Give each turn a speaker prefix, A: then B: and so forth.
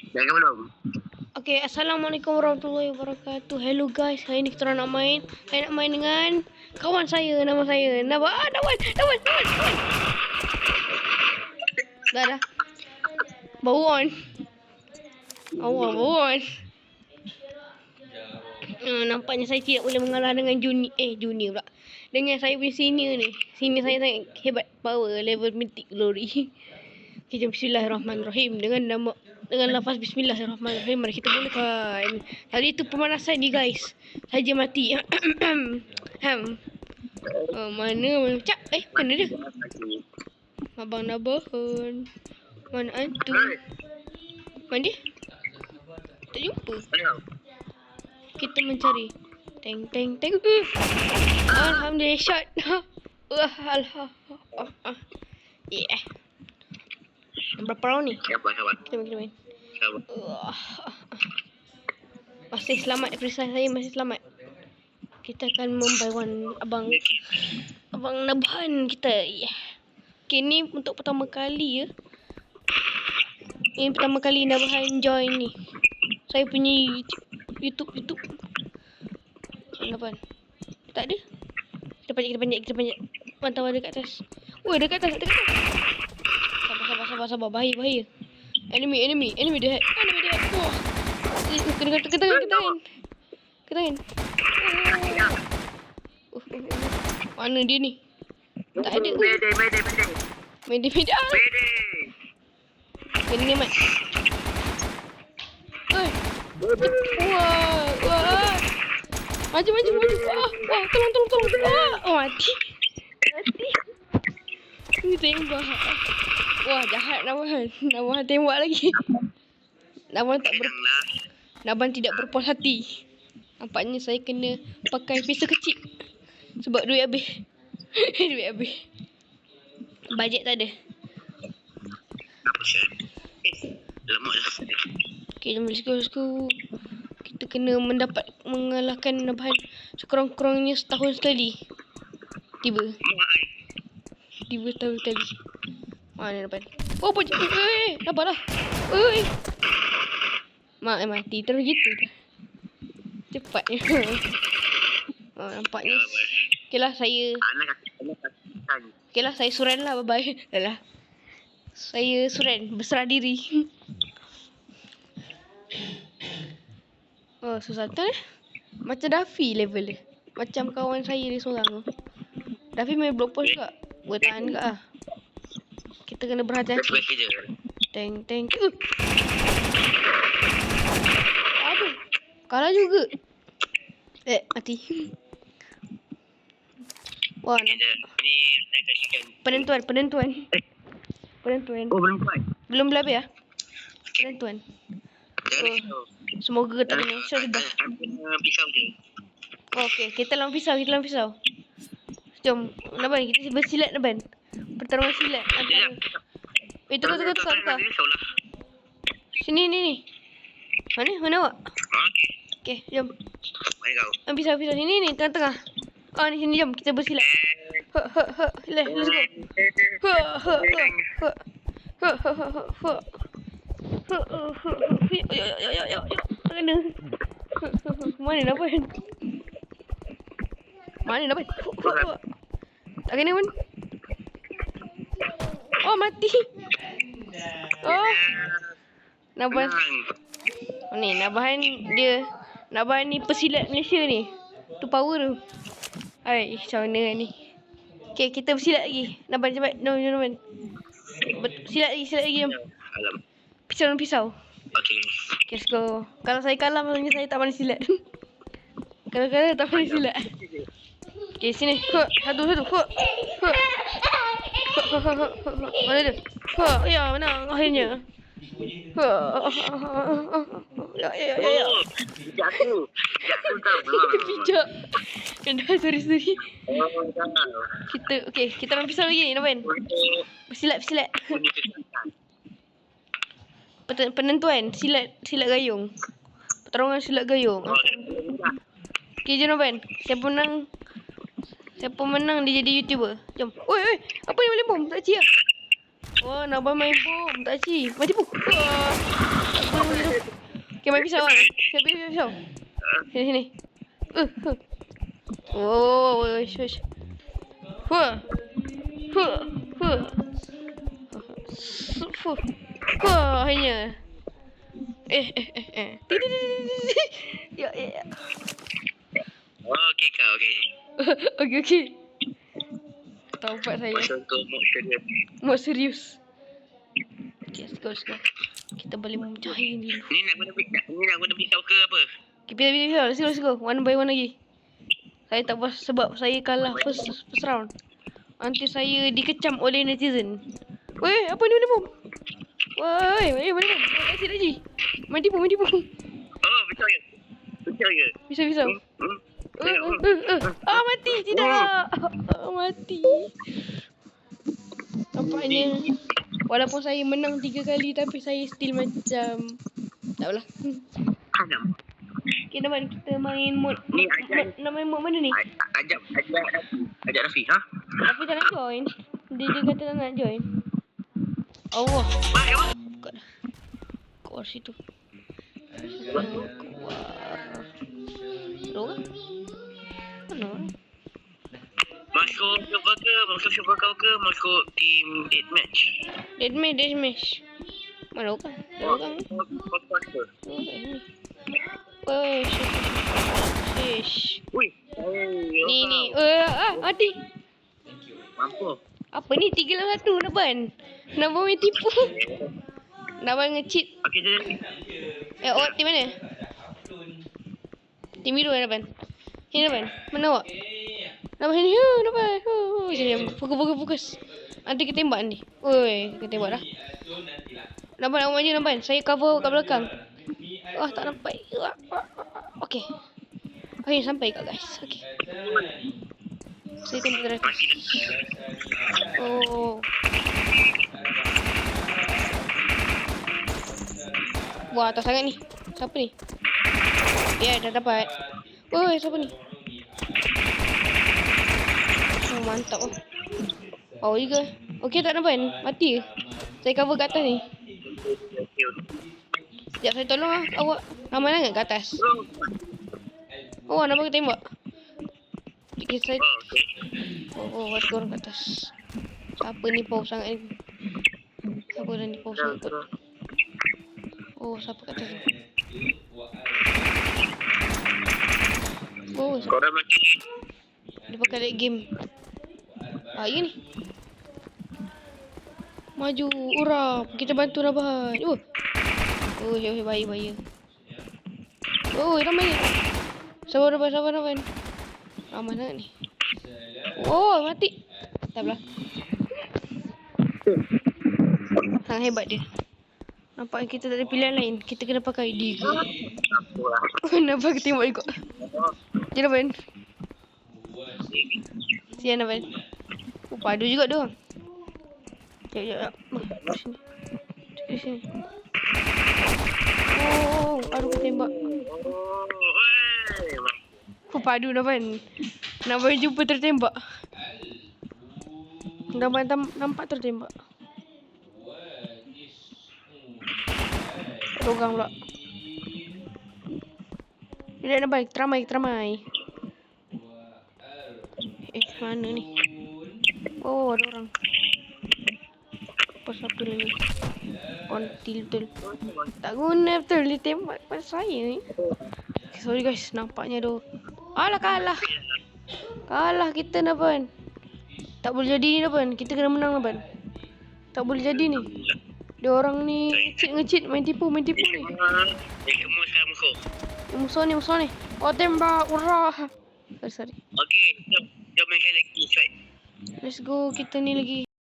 A: Jangan belum.
B: Okay, Assalamualaikum warahmatullahi wabarakatuh. Hello guys, hari ni kita orang nak main. Saya nak main dengan kawan saya, nama saya Nawan. Dah. Bau on. Bau on. Nampaknya saya tidak boleh mengalah dengan junior pula. Dengan saya punya senior ni. Senior saya sangat hebat, power, level mythic glory. Okay, jom bismillahirrahmanirrahim. Dengan lafaz bismillahirrahmanirrahim, mari kita mulakan. Tadi tu pemanasan ni guys. Saja mati. Mana cak? Mana dia? Abang Nabahan. Mana antu? Mana dia? Tak jumpa. Kita mencari. Teng. Alhamdulillah shot. Yeah. Berapa round ni?
A: Sabar.
B: Kita main.
A: Sabar.
B: Masih selamat, perisai saya masih selamat. Kita akan membayar abang Nabahan kita. Yeah. Okay, ni untuk pertama kali ya. Ini pertama kali Nabahan join ni. Saya punya YouTube. Nabahan. Tak ada. Kita panjat. Mantap ada kat atas. Dekat atas. Sabar. Bahaya. Enemy dia. Wah. Ketangan. Mana dia ni? Tak ada. Mede. Ini mat. Wah. Maju. Wah, tolong. Mati. Ini tembak. Wah, jahat Nabahan tembak lagi. Nabahan tidak berpuas hati. Nampaknya saya kena pakai pisau kecil. Sebab duit habis. Bajet tak ada.
A: Lemak dah.
B: Okay, let's go. Kita kena mengalahkan Nabahan sekurang-kurangnya setahun sekali. Tiba setahun sekali. Mana Nabahan? Oh, sabarlah. Mati terus gitu. Cepatnya. Nampaknya. Okeylah saya suran lah. Bye-bye. Dah. Saya suran. Berserah diri. Oh, susah tak? Macam Daffy level dia. Macam kawan saya dia seorang tu. Daffy main block post juga. Bertahan juga lah. Kita kena berhati-hati. Teng. Aduh. Kalah juga. Mati. Wah. Penentuan.
A: Oh, belum kuat.
B: Belum habis ya? Penentuan. Semoga tak kena sudah.
A: Pisau je.
B: Okey, kita lawan pisau. Jom, Naban, kita bersilat Naban. Pertarungan silat antara. Tunggu. Sini ni. Mana awak? Okey, jom.
A: Mari kau.
B: Pisau sini tengah-tengah. Ni sini jom kita bersilat. Let's go. Kena. Mana Naban? Tak kena pun. Oh, mati. Oh. Naban. Ni Naban ni pesilat Malaysia ni. Tu power tu. Macam mana ni? Okay, kita bersilat lagi. Naban cepat. No, Naban. Silat lagi jom. Pisau.
A: Okay,
B: let's go. Kalau saya kalah maksudnya saya tak pandai silat. Kalau kalah tak pandai silat. Okay, sini. Satu. Mana dia? Ya, menang akhirnya. Ya.
A: Jatuh kau.
B: Pijak. Sorry. Kita main pisau lagi, Naban. Bersilat. Penentuan silat gayung. Pertarungan silat gayung. Okay, jom Naban. Siapa menang dia jadi YouTuber. Jom. Oi, apa ni boleh bom? Tak cik lah. Oh, Naban main bom. Tak cik. Mati pun. Okay, main pisau lah. Saya pilih pisau. Sini. Oh, shush. Huh. Hanya. Ya.
A: Okey kau, okey.
B: Okey. Taubat saya.
A: Pasal tu
B: Mod serius. Okay, let's go. Kita boleh memecahi ni dulu.
A: Ni nak guna pisau ke apa?
B: Okay, pilih. Let's go. One by one lagi. Saya tak puas sebab saya kalah first round. Nanti saya dikecam oleh netizen. Weh, apa ni bom? Woi, mana bom? Kasih lagi. Main tipu.
A: Oh, pisau ya?
B: Pisau. Mati. Tidak. Mati. Nampaknya walaupun saya menang 3 kali tapi saya still macam taklah. Okay, Naman, kita main mod. Nak main mod mana ni?
A: Ajak Rafi, ha?
B: Tapi tak nak join. Dia kata tak nak join. Allah. Buka dah. Keluar situ. Keluar. Keluar. Mana?
A: Masuk server kau ke masuk team deathmatch?
B: Deathmatch. Mana orang? Woi, shish.
A: Wih.
B: Ni. Adi.
A: Mampu.
B: Apa ni 3 lawan 1 Naban? Naban main tipu. Naban nge-cheat.
A: Okey, jadi.
B: Awak tim mana? Tim biru Naban. Ni Naban. Mana awak? Naban ni. Naban. Jom. Fokus. Nanti kita tembak ni. Oi, kita tembak dah. Naban awak maju Naban. Saya cover kat belakang. Tak nampak. Okey. Akhirnya sampai kat guys. Okey. Saya tembak teratas. Oh. Wah, atas sangat ni. Siapa ni? Ya, dah dapat. Oi, siapa ni? Oh, mantap oh. Power juga. Okey tak nampak? Mati ke? Saya cover kat atas ni. Sekejap saya tolong lah awak. Ramai sangat kat atas. Oh, nampak kita tembak. Okay, saya... Oh, ada orang kat atas. Siapa ni power sangat ni? Siapa dah ni power sangat? Oh, siapa kat atas ni? Oh,
A: Korang makin ni.
B: dia pakai late game. Ya ni. Maju, urap. Kita bantu Naban. Oh, bahaya. Oh, ramai. Sabar Naban. Ramai sangat ni. Oh, mati. Tak apalah. Hang hebat dia. Nampak kita tak ada pilihan lain. Kita kena pakai Diga. Kenapa kita tembak ikut? Dia Naban. Sian Naban. Padu juga dia orang. Sekejap. Sini. Oh, aduh aku tembak. Padu Naban. Naban jumpa tertembak. Naban nampak tertembak. Rogang pula. Dia Naban, teramai. Mana ni? Oh, ada orang. Apa satu lagi? Kontil betul. Tak guna betul dia tembak pada saya ni. Sorry guys, nampaknya tu. Alah kalah kita Naban. Tak boleh jadi ni Naban. Kita kena menang Naban. Tak boleh jadi ni. Dia orang ni nge-cheat main tipu ni. Musuh ni. Oh, tembak. Urah. Sorry.
A: Okey, jom main lagi.
B: Let's go. Kita ni lagi.